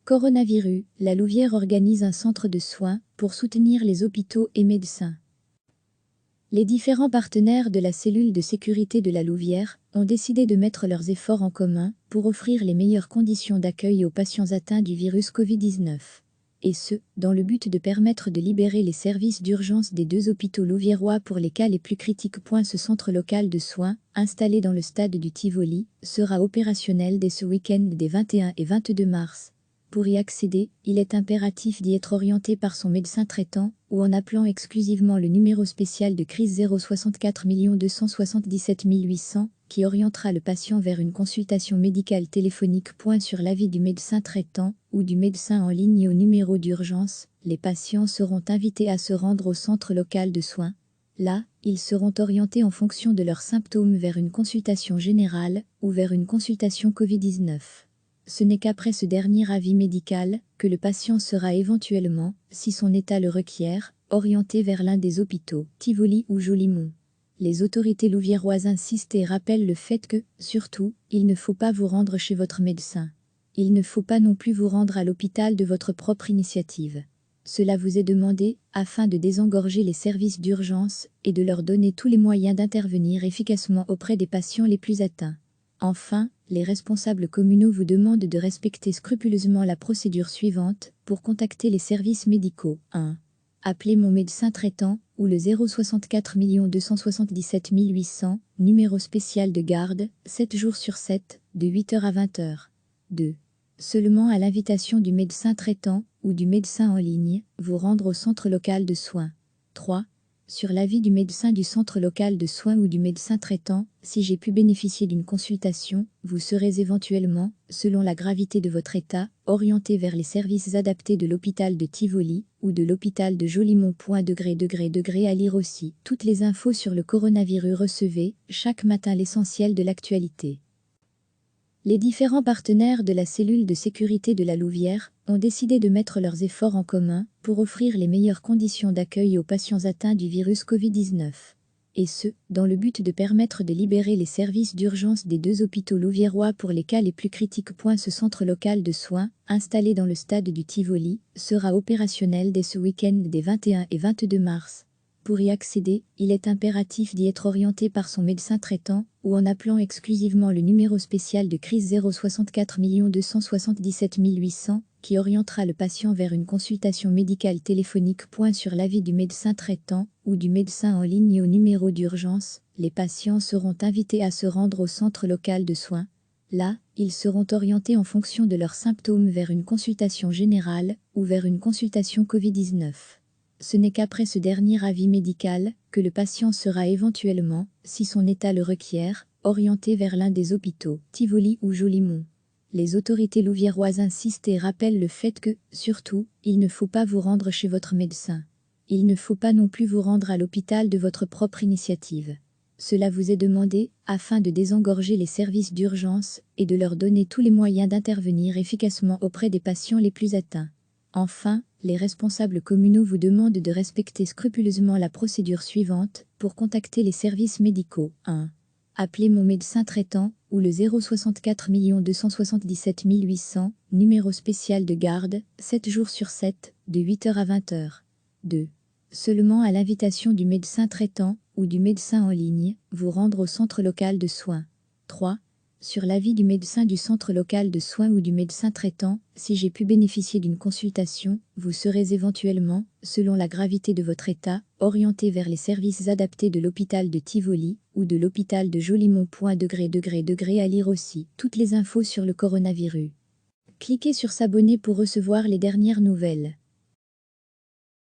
Coronavirus, la Louvière organise un centre de soins pour soutenir les hôpitaux et médecins. Les différents partenaires de la cellule de sécurité de la Louvière ont décidé de mettre leurs efforts en commun pour offrir les meilleures conditions d'accueil aux patients atteints du virus Covid-19. Et ce, dans le but de permettre de libérer les services d'urgence des deux hôpitaux louviérois pour les cas les plus critiques. Ce centre local de soins, installé dans le stade du Tivoli, sera opérationnel dès ce week-end des 21 et 22 mars. Pour y accéder, il est impératif d'y être orienté par son médecin traitant ou en appelant exclusivement le numéro spécial de crise 064 277 800 qui orientera le patient vers une consultation médicale téléphonique. Sur l'avis du médecin traitant ou du médecin en ligne au numéro d'urgence, les patients seront invités à se rendre au centre local de soins. Là, ils seront orientés en fonction de leurs symptômes vers une consultation générale ou vers une consultation Covid-19. Ce n'est qu'après ce dernier avis médical que le patient sera éventuellement, si son état le requiert, orienté vers l'un des hôpitaux, Tivoli ou Jolimont. Les autorités louviéroises insistent et rappellent le fait que, surtout, il ne faut pas vous rendre chez votre médecin. Il ne faut pas non plus vous rendre à l'hôpital de votre propre initiative. Cela vous est demandé afin de désengorger les services d'urgence et de leur donner tous les moyens d'intervenir efficacement auprès des patients les plus atteints. Enfin, les responsables communaux vous demandent de respecter scrupuleusement la procédure suivante pour contacter les services médicaux. 1. Appelez mon médecin traitant ou le 064 277 800, numéro spécial de garde, 7 jours sur 7, de 8h à 20h. 2. Seulement à l'invitation du médecin traitant ou du médecin en ligne, vous rendre au centre local de soins. 3. Sur l'avis du médecin du centre local de soins ou du médecin traitant, si j'ai pu bénéficier d'une consultation, vous serez éventuellement, selon la gravité de votre état, orienté vers les services adaptés de l'hôpital de Tivoli ou de l'hôpital de Jolimont. À lire aussi toutes les infos sur le coronavirus. Recevez chaque matin l'essentiel de l'actualité. Les différents partenaires de la cellule de sécurité de la Louvière ont décidé de mettre leurs efforts en commun pour offrir les meilleures conditions d'accueil aux patients atteints du virus Covid-19. Et ce, dans le but de permettre de libérer les services d'urgence des deux hôpitaux louviérois pour les cas les plus critiques. Ce centre local de soins, installé dans le stade du Tivoli, sera opérationnel dès ce week-end des 21 et 22 mars. Pour y accéder, il est impératif d'y être orienté par son médecin traitant ou en appelant exclusivement le numéro spécial de crise 064 277 800 qui orientera le patient vers une consultation médicale téléphonique. Sur l'avis du médecin traitant ou du médecin en ligne au numéro d'urgence, les patients seront invités à se rendre au centre local de soins. Là, ils seront orientés en fonction de leurs symptômes vers une consultation générale ou vers une consultation Covid-19. Ce n'est qu'après ce dernier avis médical que le patient sera éventuellement, si son état le requiert, orienté vers l'un des hôpitaux, Tivoli ou Jolimont. Les autorités louviéroises insistent et rappellent le fait que, surtout, il ne faut pas vous rendre chez votre médecin. Il ne faut pas non plus vous rendre à l'hôpital de votre propre initiative. Cela vous est demandé afin de désengorger les services d'urgence et de leur donner tous les moyens d'intervenir efficacement auprès des patients les plus atteints. Enfin, les responsables communaux vous demandent de respecter scrupuleusement la procédure suivante pour contacter les services médicaux. 1. Appelez mon médecin traitant ou le 064 277 800, numéro spécial de garde, 7 jours sur 7, de 8h à 20h. 2. Seulement à l'invitation du médecin traitant ou du médecin en ligne, vous rendre au centre local de soins. 3. Sur l'avis du médecin du centre local de soins ou du médecin traitant, si j'ai pu bénéficier d'une consultation, vous serez éventuellement, selon la gravité de votre état, orienté vers les services adaptés de l'hôpital de Tivoli ou de l'hôpital de Jolimont. À lire aussi toutes les infos sur le coronavirus. Cliquez sur s'abonner pour recevoir les dernières nouvelles.